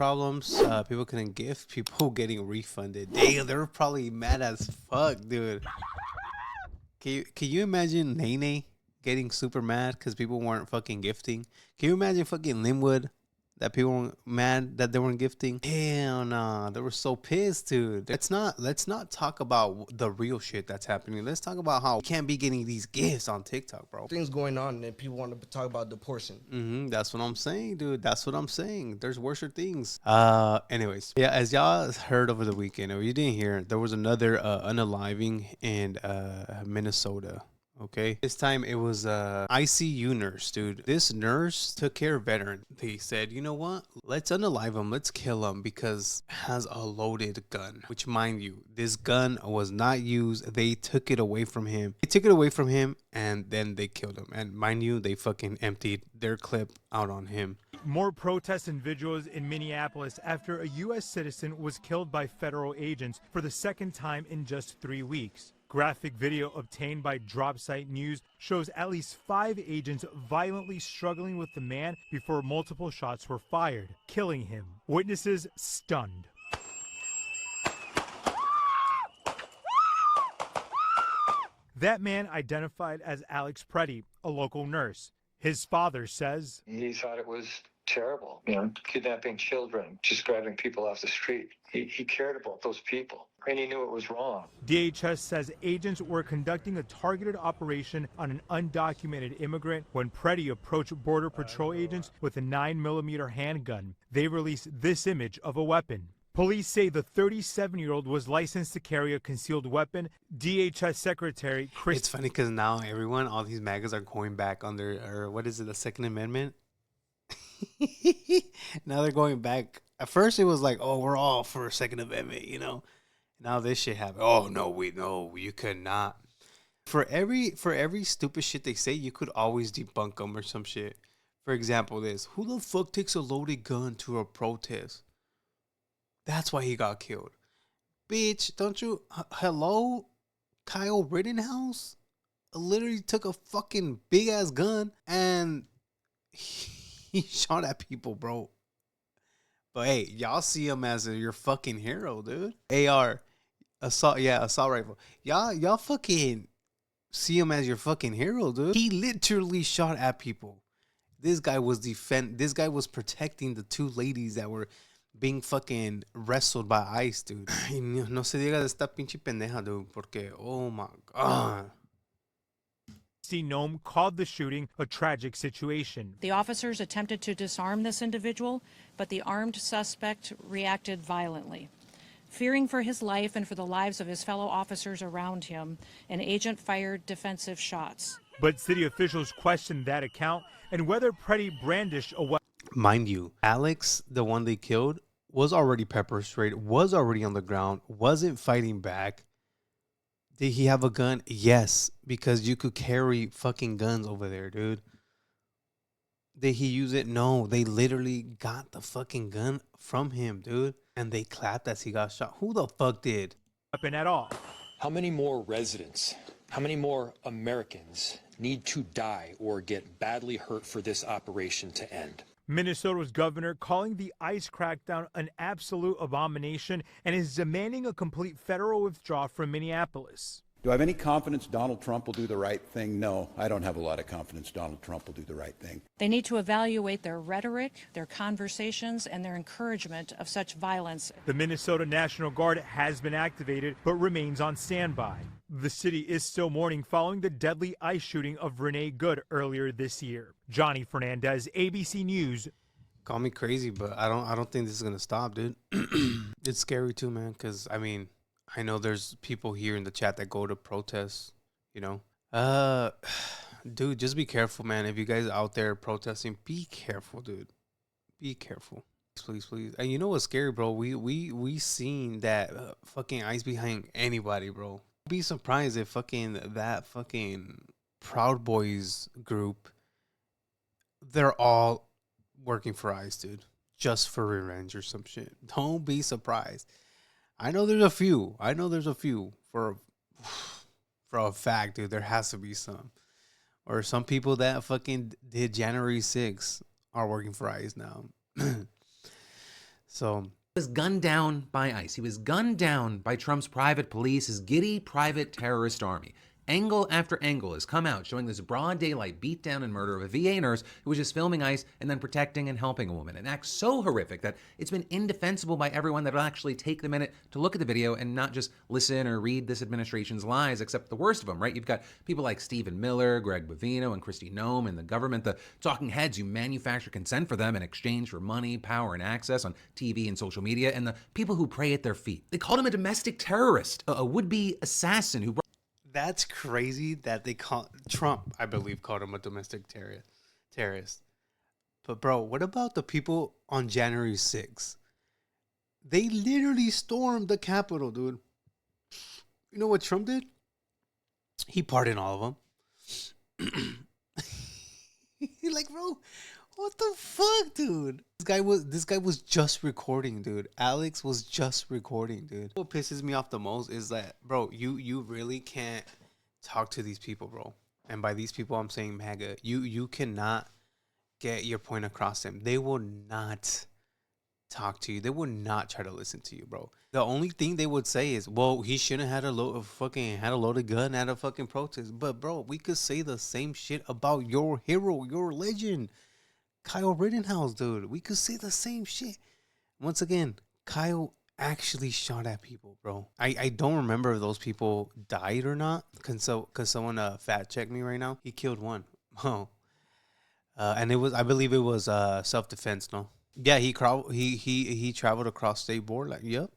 problems. People couldn't gift. People getting refunded. Damn, they were probably mad as fuck, dude. Can you imagine Nene getting super mad because people weren't fucking gifting? Can you imagine fucking Linwood that people were mad that they weren't gifting? Hell nah, they were so pissed, dude. Let's not talk about the real shit that's happening. Let's talk about how you can't be getting these gifts on TikTok, bro. Things going on and people want to talk about the portion. That's what I'm saying, dude. That's what I'm saying. There's worser things. Anyways, yeah, as y'all heard over the weekend, or you didn't hear, there was another unaliving in Minnesota. Okay. This time it was a ICU nurse, dude. This nurse took care of veteran. They said, you know what? Let's unalive him. Let's kill him because it has a loaded gun. Which, mind you, this gun was not used. They took it away from him. They took it away from him and then they killed him. And mind you, they fucking emptied their clip out on him. More protests and vigils in Minneapolis after a U.S. citizen was killed by federal agents for the second time in just 3 weeks. Graphic video obtained by Dropsite News shows at least 5 agents violently struggling with the man before multiple shots were fired, killing him. Witnesses stunned. That man identified as Alex Pretti, a local nurse. His father says he thought it was terrible, kidnapping children, just grabbing people off the street. He cared about those people, and he knew it was wrong. DHS says agents were conducting a targeted operation on an undocumented immigrant when Pretti approached Border Patrol agents with a 9mm handgun. They released this image of a weapon. Police say the 37-year-old was licensed to carry a concealed weapon. DHS Secretary Chris... It's funny because now all these MAGAs are going back on their, the Second Amendment? Now they're going back. At first it was like, oh, we're all for a Second Amendment, Now this shit happened. Oh, no, you could not. For every stupid shit they say, you could always debunk them or some shit. For example, who the fuck takes a loaded gun to a protest? That's why he got killed. Bitch, don't you... Hello? Kyle Rittenhouse literally took a fucking big-ass gun and he shot at people, bro. But hey, y'all see him as your fucking hero, dude. Assault rifle. Y'all fucking see him as your fucking hero, dude. He literally shot at people. This guy was protecting the 2 ladies that were being fucking wrestled by ICE, dude. No se diga de esta pinche pendeja, dude, porque, oh my God. Nome called the shooting a tragic situation. The officers attempted to disarm this individual, but the armed suspect reacted violently. Fearing for his life and for the lives of his fellow officers around him, an agent fired defensive shots. But city officials questioned that account and whether Pretti brandished a weapon. Mind you, Alex, the one they killed, was already pepper sprayed, was already on the ground, wasn't fighting back. Did he have a gun? Yes, because you could carry fucking guns over there, dude. Did he use it? No, they literally got the fucking gun from him, dude. And they clapped as he got shot. Who the fuck did? Weapon at all. How many more residents, how many more Americans need to die or get badly hurt for this operation to end? Minnesota's governor calling the ICE crackdown an absolute abomination and is demanding a complete federal withdrawal from Minneapolis. Do I have any confidence Donald Trump will do the right thing? No, I don't have a lot of confidence Donald Trump will do the right thing. They need to evaluate their rhetoric, their conversations, and their encouragement of such violence. The Minnesota National Guard has been activated but remains on standby. The city is still mourning following the deadly ICE shooting of Renee Good earlier this year. Johnny Fernandez, ABC News. Call me crazy, but I don't think this is gonna stop, dude. It's scary too, man, because I know there's people here in the chat that go to protests, Dude, just be careful, man. If you guys are out there protesting, be careful, dude. Be careful. Please. And you know what's scary, bro? We seen that fucking ICE behind anybody, bro. Be surprised if that Proud Boys group, they're all working for ICE, dude. Just for revenge or some shit. Don't be surprised. I know there's a few for a fact, dude. There has to be some. Or some people that fucking did January 6th are working for ICE now. So So was gunned down by ICE. He was gunned down by Trump's private police, his giddy private terrorist army. Angle after angle has come out showing this broad daylight beatdown and murder of a VA nurse who was just filming ICE and then protecting and helping a woman. An act so horrific that it's been indefensible by everyone that will actually take the minute to look at the video and not just listen or read this administration's lies, except the worst of them, right? You've got people like Stephen Miller, Greg Bovino, and Kristi Noem, and the government, the talking heads who manufacture consent for them in exchange for money, power, and access on TV and social media, and the people who pray at their feet. They called him a domestic terrorist, a would-be assassin who... That's crazy that they call Trump, I believe, called him a domestic terrorist. But bro, what about the people on January 6th? They literally stormed the Capitol, dude. You know what Trump did? He pardoned all of them. You're like, bro, what the fuck, dude? This guy was just recording, dude. Alex was just recording, dude. What pisses me off the most is that, bro, you really can't talk to these people, bro. And by these people, I'm saying MAGA. You cannot get your point across them. They will not talk to you. They will not try to listen to you, bro. The only thing they would say is, well, he shouldn't have had a loaded gun at a fucking protest. But bro, we could say the same shit about your hero, your legend, Kyle Rittenhouse, dude. We could say the same shit. Once again, Kyle actually shot at people, bro. I don't remember if those people died or not. Cause someone fact check me right now. He killed one. Oh, and I believe it was self defense. No, yeah, he traveled across state border. Like, yep,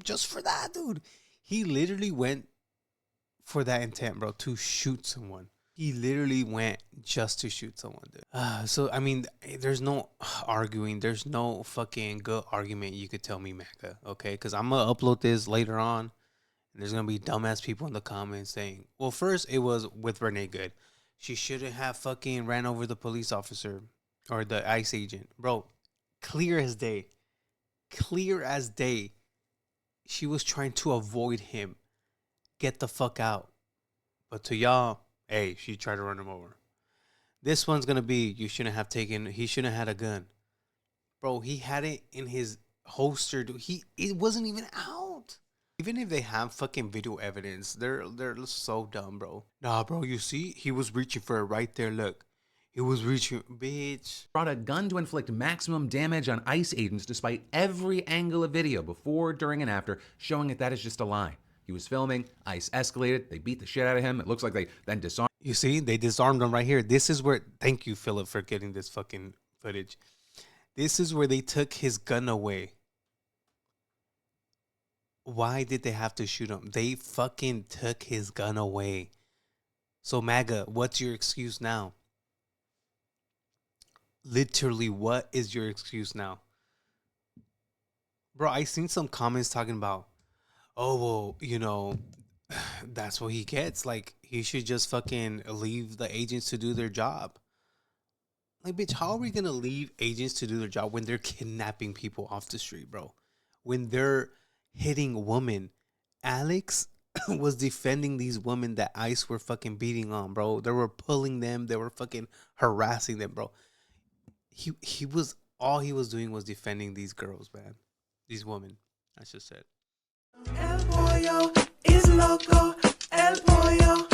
just for that, dude. He literally went for that intent, bro, to shoot someone. He literally went just to shoot someone, dude. So, I mean, there's no arguing. There's no fucking good argument you could tell me, MAGA, okay? Because I'm going to upload this later on, and there's going to be dumbass people in the comments saying, well, first, it was with Renee Good. She shouldn't have fucking ran over the police officer or the ICE agent. Bro, clear as day. Clear as day. She was trying to avoid him. Get the fuck out. But to y'all, hey, she tried to run him over. This one's going to be, he shouldn't have had a gun. Bro, he had it in his holster. Dude. It wasn't even out. Even if they have fucking video evidence, they're so dumb, bro. Nah, bro, you see? He was reaching for it right there. Look. He was reaching, bitch. Brought a gun to inflict maximum damage on ICE agents despite every angle of video before, during, and after showing that is just a lie. He was filming, ICE escalated, they beat the shit out of him. It looks like they then disarmed. You see, they disarmed him right here. This is where, thank you, Philip, for getting this fucking footage. This is where they took his gun away. Why did they have to shoot him? They fucking took his gun away. So MAGA, what's your excuse now? Literally, what is your excuse now? Bro, I seen some comments talking about, oh, well, you know, that's what he gets. Like, he should just fucking leave the agents to do their job. Like, bitch, how are we going to leave agents to do their job when they're kidnapping people off the street, bro? When they're hitting women. Alex was defending these women that ICE were fucking beating on, bro. They were pulling them. They were fucking harassing them, bro. All he was doing was defending these girls, man. These women, I should say. El pollo is loco, el pollo.